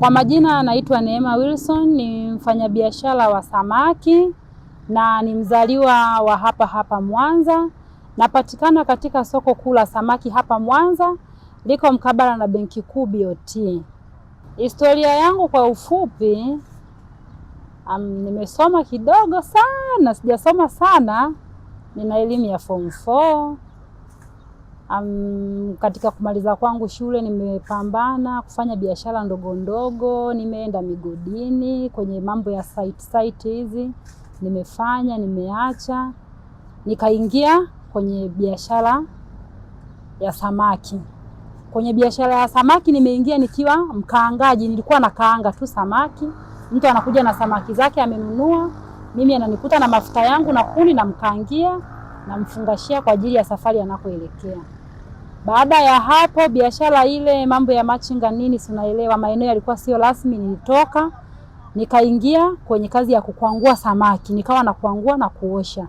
Kwa majina naitwa Neema Wilson, ni mfanyabiashara wa samaki na ni mzaliwa wa hapa Mwanza. Napatikana katika soko kuu la samaki hapa Mwanza, liko mkabala na Benki Kuu BOT. Historia yangu kwa ufupi, nimesoma kidogo sana, sijasoma sana. Nina elimu ya form 4. Katika kumaliza kwangu shule nimepambana kufanya biashara ndogo ndogo, nimeenda migodini kwenye mambo ya site hizi, nimefanya, nimeacha, nikaingia kwenye biashara ya samaki. Kwenye biashara ya samaki nimeingia nikiwa mkaangaji, nilikuwa nakaanga tu samaki. Mtu anakuja na samaki zake amenunua, mimi ananikuta na mafuta yangu na kuni, na mkaangia na mfungashia kwa ajili ya safari anakoelekea. Baada ya hapo biashara ile, mambo ya machinga nini, tunaelewa, maeneo yalikuwa sio rasmi, nilitoka nikaingia kwenye kazi ya kukwangua samaki, nikawa na kuangua na kuosha.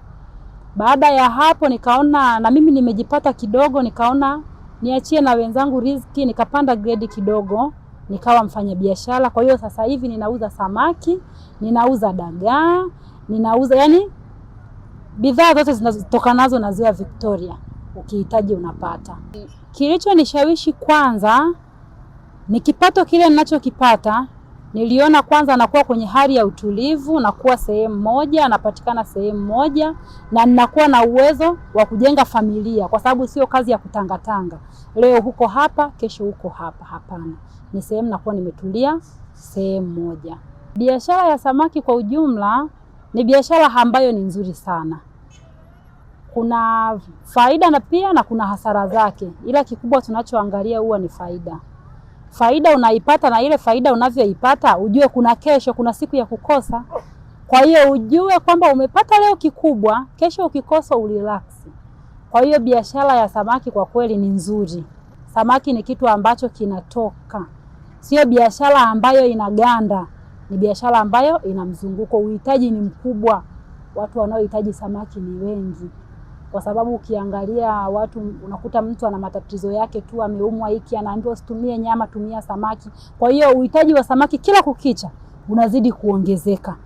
Baada ya hapo nikaona na mimi nimejipata kidogo, nikaona niachie na wenzangu riziki, nikapanda grade kidogo, nikawa mfanyabiashara. Kwa hiyo sasa hivi ninauza samaki, ninauza dagaa, ninauza yani bidhaa zote zinazotokanazo na Ziwa Victoria, ukihitaji unapata. Kilichonishawishi kwanza ni kipato kile ninachokipata. Niliona kwanza nakuwa kwenye hali ya utulivu, nakuwa sehemu moja, napatikana sehemu moja, na ninakuwa na uwezo wa kujenga familia, kwa sababu sio kazi ya kutangatanga. Leo huko hapa, kesho huko hapa, hapana. Ni sehemu nakuwa nimetulia sehemu moja. Biashara ya samaki kwa ujumla ni biashara ambayo ni nzuri sana. Kuna faida na pia na kuna hasara zake, ila kikubwa tunachoangalia huwa ni faida. Faida unaipata, na ile faida unavyoipata ujue kuna kesho, kuna siku ya kukosa. Kwa hiyo ujue kwamba umepata leo kikubwa, kesho ukikosa urelax. Kwa hiyo biashara ya samaki kwa kweli ni nzuri. Samaki ni kitu ambacho kinatoka, sio biashara ambayo inaganda, ni biashara ambayo ina mzunguko. Uhitaji ni mkubwa, watu wanaohitaji samaki ni wengi. Kwa sababu ukiangalia watu, unakuta mtu ana matatizo yake tu, ameumwa hiki, anaambiwa usitumie nyama, tumia samaki. Kwa hiyo uhitaji wa samaki kila kukicha unazidi kuongezeka.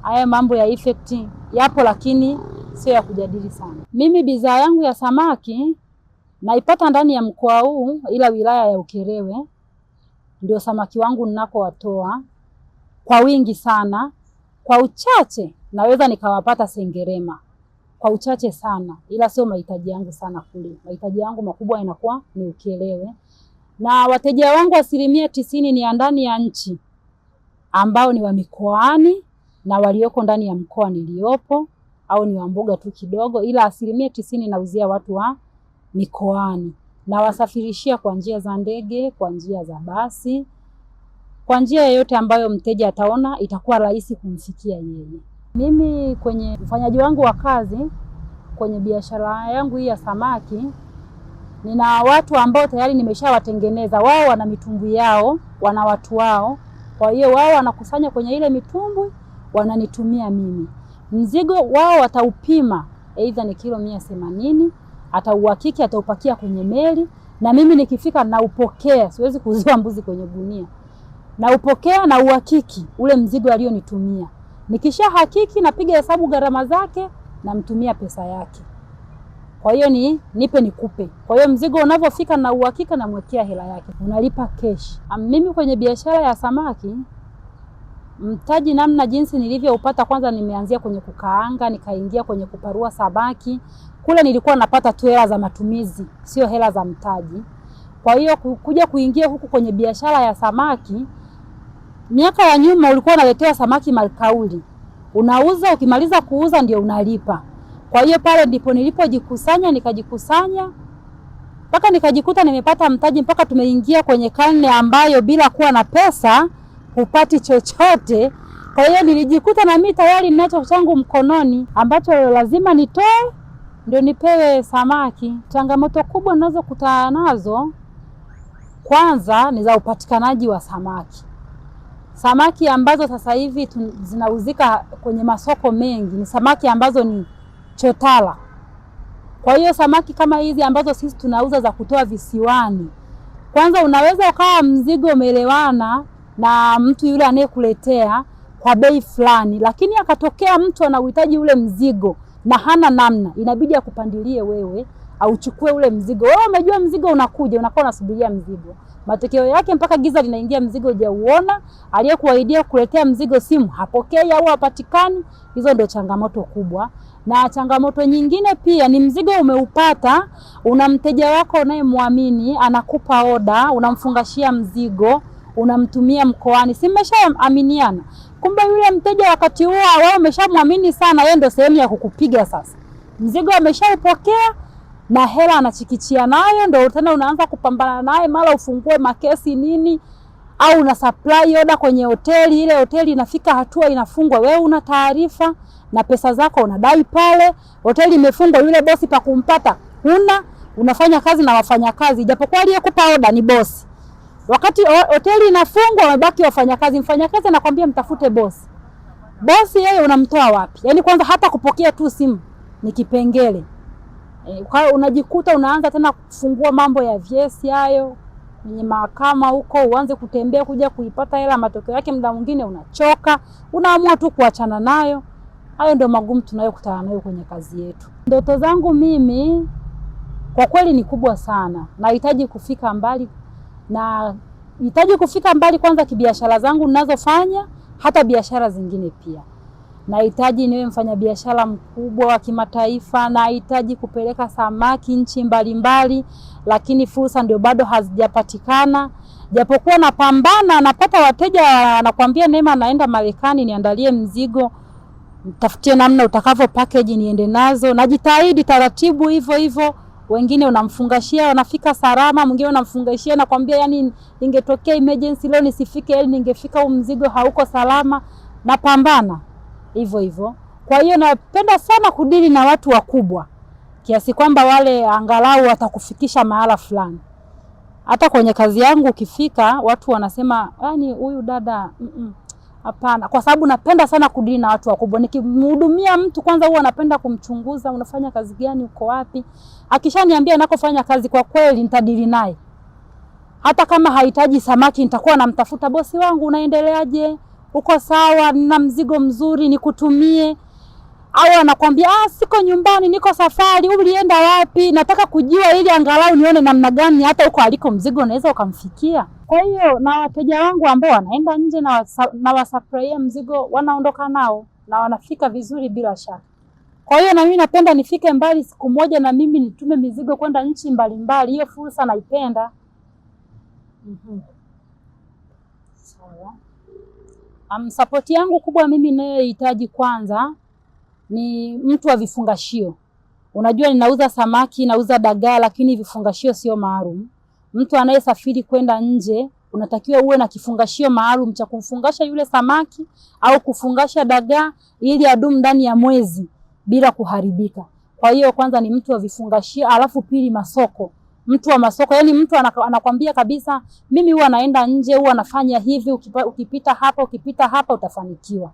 Haya mambo ya effect yapo, lakini sio ya kujadili sana. Mimi bidhaa yangu ya samaki naipata ndani ya mkoa huu, ila wilaya ya Ukerewe ndio samaki wangu ninakowatoa kwa wingi sana. Kwa uchache naweza nikawapata Sengerema, kwa uchache sana, ila sio mahitaji yangu sana kule. Mahitaji yangu makubwa inakuwa ni Ukerewe, na wateja wangu 90% ni ndani ya nchi, ambao ni wa mikoani na walioko ndani ya mkoa niliopo, au ni wa mbuga tu kidogo, ila 90% nauzia watu wa mikoani, na wasafirishia kwa njia za ndege, kwa njia za basi, kwa njia yoyote ambayo mteja ataona itakuwa rahisi kumfikia yeye. Mimi kwenye ufanyaji wangu wa kazi, kwenye biashara yangu hii ya samaki, nina watu ambao tayari nimeshawatengeneza. Wao wana mitumbwi yao, wana watu wao. Kwa hiyo wao wanakusanya kwenye ile mitumbwi, wananitumia mimi. Mzigo wao wataupima, aidha ni kilo 180, atauhakiki, ataupakia kwenye meli, na mimi nikifika na upokea. Siwezi kuuziwa mbuzi kwenye gunia. Na upokea na uhakiki ule mzigo alionitumia. Nikisha hakiki napiga hesabu gharama zake, na mtumia pesa yake. Kwa hiyo ni nipe nikupe. Kwa hiyo mzigo unavyofika na uhakika na mwekea hela yake, unalipa cash. Mimi kwenye biashara ya samaki, mtaji namna jinsi nilivyoupata, kwanza nimeanzia kwenye kukaanga, nikaingia kwenye kuparua samaki. Kule nilikuwa napata tu hela za matumizi, sio hela za mtaji. Kwa hiyo kuja kuingia huku kwenye biashara ya samaki, miaka ya nyuma ulikuwa unaletewa samaki malikauli, unauza, ukimaliza kuuza ndio unalipa. Kwa hiyo pale ndipo nilipojikusanya, nikajikusanya mpaka nikajikuta nimepata mtaji, mpaka tumeingia kwenye karne ambayo bila kuwa na pesa hupati chochote. Kwa hiyo nilijikuta na mimi tayari ninacho changu mkononi ambacho lazima nitoe ndio nipewe samaki. Changamoto kubwa ninazokutana nazo kwanza ni za upatikanaji wa samaki. Samaki ambazo sasa hivi zinauzika kwenye masoko mengi ni samaki ambazo ni chotala. Kwa hiyo samaki kama hizi ambazo sisi tunauza za kutoa visiwani, kwanza unaweza ukawa mzigo umeelewana na mtu yule anayekuletea kwa bei fulani, lakini akatokea mtu anauhitaji ule mzigo na hana namna, inabidi akupandilie wewe au uchukue ule mzigo. Wewe umejua mzigo unakuja, unakuwa unasubiria mzigo. Matokeo yake mpaka giza linaingia, mzigo hujauona, aliyekuahidia kuletea mzigo simu hapokei au hapatikani. Hizo ndio changamoto kubwa. Na changamoto nyingine pia ni mzigo umeupata, una mteja wako unayemwamini, anakupa oda, unamfungashia mzigo, unamtumia mkoani. Si mmeshaaminiana. Kumbe yule mteja wakati huo wewe umeshamwamini sana, yeye ndio sehemu ya kukupiga sasa. Mzigo ameshaupokea na hela anachikichia nayo, ndio tena unaanza kupambana naye, mara ufungue makesi nini, au una supply order kwenye hoteli, ile hoteli inafika hatua inafungwa, wewe una taarifa na pesa zako unadai pale. Hoteli imefungwa, yule bosi pa kumpata unafanya kazi na wafanyakazi, japokuwa aliyekupa order ni bosi. Wakati hoteli inafungwa, wamebaki wafanyakazi. Mfanyakazi anakuambia mtafute bosi. Bosi yeye unamtoa wapi? Yaani kwanza hata kupokea tu simu ni kipengele. Kwa hiyo unajikuta unaanza tena kufungua mambo ya vyesi hayo kwenye mahakama huko, uanze kutembea kuja kuipata hela. Matokeo yake muda mwingine unachoka, unaamua tu kuachana nayo. Hayo ndio magumu tunayokutana nayo kwenye kazi yetu. Ndoto zangu mimi kwa kweli ni kubwa sana. Nahitaji kufika mbali, na nahitaji kufika mbali kwanza kibiashara zangu ninazofanya, hata biashara zingine pia. Nahitaji niwe mfanyabiashara mkubwa wa kimataifa, nahitaji kupeleka samaki nchi mbalimbali, lakini fursa ndio bado hazijapatikana. Japokuwa napambana, napata wateja wanakuambia Neema naenda Marekani, niandalie mzigo, tafutie namna utakavyo package niende nazo. Najitahidi taratibu hivyo hivyo. Wengine unamfungashia wanafika salama, mwingine unamfungashia na kwambia yani ingetokea emergency leo nisifike, yani ningefika mzigo hauko salama. Napambana hivyo hivyo. Kwa hiyo napenda sana kudili na watu wakubwa, kiasi kwamba wale angalau watakufikisha mahala fulani. Hata kwenye kazi yangu ukifika watu wanasema yani huyu dada hapana, kwa sababu napenda sana kudili na watu wakubwa. Nikimhudumia mtu kwanza huwa napenda kumchunguza, unafanya kazi gani, uko wapi. Akishaniambia nakofanya kazi, kwa kweli nitadili naye. Hata kama hahitaji samaki, nitakuwa namtafuta bosi wangu, unaendeleaje? Uko sawa? Nina mzigo mzuri nikutumie. Au anakuambia siko nyumbani, niko safari, ulienda wapi? Nataka kujua ili angalau nione namna gani hata uko aliko mzigo unaweza ukamfikia. Kwa hiyo na wateja wangu ambao wanaenda nje na wasapria mzigo, wanaondoka nao na wanafika vizuri bila shaka. Kwa hiyo na mimi napenda nifike mbali siku moja, na mimi nitume mizigo kwenda nchi mbalimbali. Hiyo fursa naipenda. Sawa. Support yangu kubwa mimi ninayohitaji kwanza ni mtu wa vifungashio. Unajua ninauza samaki, nauza dagaa, lakini vifungashio sio maalum. Mtu anayesafiri kwenda nje unatakiwa uwe na kifungashio maalum cha kumfungasha yule samaki au kufungasha dagaa ili adumu ndani ya mwezi bila kuharibika. Kwa hiyo kwanza ni mtu wa vifungashio, alafu pili masoko. Mtu wa masoko, yani mtu anakwambia kabisa mimi huwa naenda nje, huwa nafanya hivi, ukipita hapa utafanikiwa.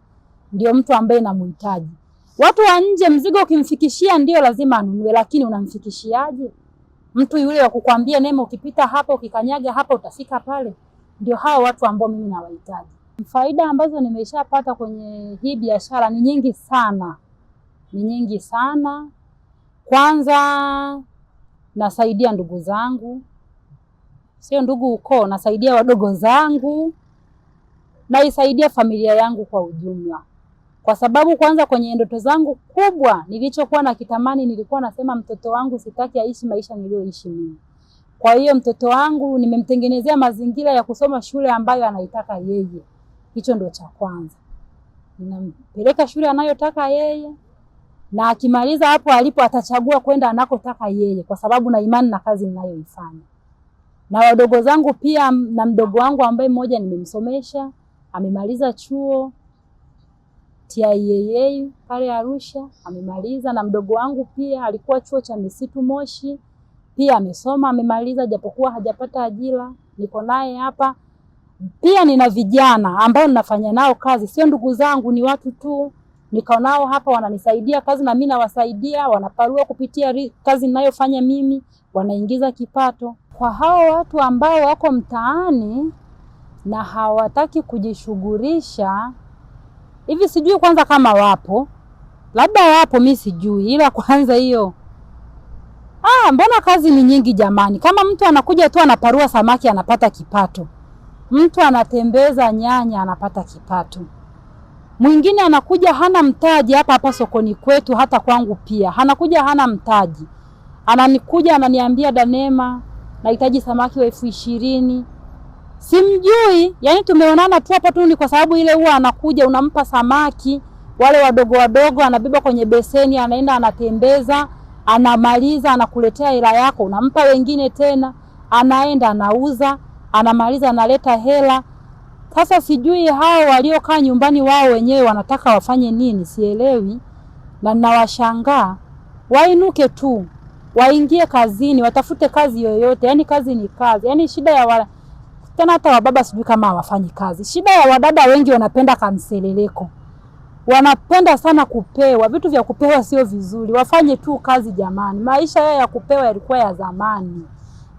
Ndio mtu ambaye namhitaji. Watu wa nje mzigo ukimfikishia ndio lazima anunue, lakini unamfikishiaje? Mtu yule wa kukwambia Neema ukipita hapa, ukikanyaga hapa utafika pale. Ndio hao watu ambao mimi nawahitaji. Faida ambazo nimeshapata kwenye hii biashara ni nyingi sana. Ni nyingi sana. Kwanza nasaidia ndugu zangu. Sio ndugu ukoo, nasaidia wadogo zangu. Naisaidia familia yangu kwa ujumla. Kwa sababu kwanza kwenye ndoto zangu kubwa nilichokuwa nakitamani, nilikuwa nasema mtoto wangu sitaki aishi maisha niliyoishi mimi. Kwa hiyo mtoto wangu nimemtengenezea mazingira ya kusoma shule ambayo anaitaka yeye. Hicho ndio cha kwanza. Ninampeleka shule anayotaka yeye, na akimaliza hapo alipo atachagua kwenda anakotaka yeye, kwa sababu na imani na kazi ninayoifanya. Na wadogo zangu pia, na mdogo wangu ambaye mmoja nimemsomesha, amemaliza chuo TIAA pale Arusha, amemaliza. Na mdogo wangu pia alikuwa chuo cha misitu Moshi, pia amesoma, amemaliza, japokuwa hajapata ajira. Niko naye hapa. Pia nina vijana ambao ninafanya nao kazi, sio ndugu zangu, ni watu tu. Niko nao hapa wananisaidia kazi na mimi nawasaidia, wanaparua kupitia kazi ninayofanya mimi, wanaingiza kipato. Kwa hao watu ambao wako mtaani, na hawataki kujishughulisha. Hivi sijui kwanza kama wapo, labda wapo mimi sijui, ila kwanza hiyo mbona kazi ni nyingi jamani. Kama mtu anakuja tu anaparua samaki anapata kipato, mtu anatembeza nyanya anapata kipato, mwingine anakuja hana mtaji hapa sokoni kwetu, hata kwangu pia anakuja hana mtaji, ananikuja ananiambia Danema nahitaji samaki wa 20,000. Simjui, yani tumeonana tu hapa tu, ni kwa sababu ile huwa anakuja unampa samaki wale wadogo wadogo, anabeba kwenye beseni, anaenda anatembeza, anamaliza, anakuletea hela yako, unampa wengine tena, anaenda anauza, anamaliza, analeta hela. Sasa sijui hao waliokaa nyumbani wao wenyewe wanataka wafanye nini, sielewi. Na ninawashangaa, wainuke tu, waingie kazini, watafute kazi yoyote. Yani kazi ni kazi. Yani shida ya tena hata wababa sijui kama hawafanyi kazi. Shida ya wadada wengi wanapenda kamseleleko. Wanapenda sana kupewa, vitu vya kupewa sio vizuri. Wafanye tu kazi jamani. Maisha ya kupewa yalikuwa ya zamani.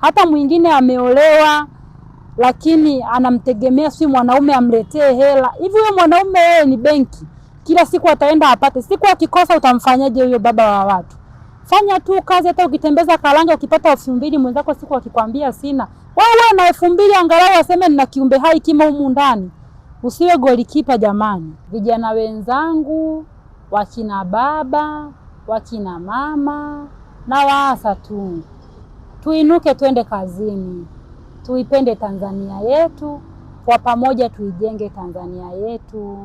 Hata mwingine ameolewa lakini anamtegemea si mwanaume amletee hela. Hivi huyo mwanaume yeye ni benki, kila siku ataenda apate. Siku akikosa utamfanyaje huyo baba wa watu? Fanya tu kazi, hata ukitembeza karanga ukipata 2,000 mwenzako siku akikwambia sina, wewe na 2,000 angalau aseme nina kiumbe hai kimo humu ndani. Usiwe golikipa jamani. Vijana wenzangu, wakina baba, wakina mama, na waasa tu, tuinuke twende kazini. Tuipende Tanzania yetu, kwa pamoja tuijenge Tanzania yetu.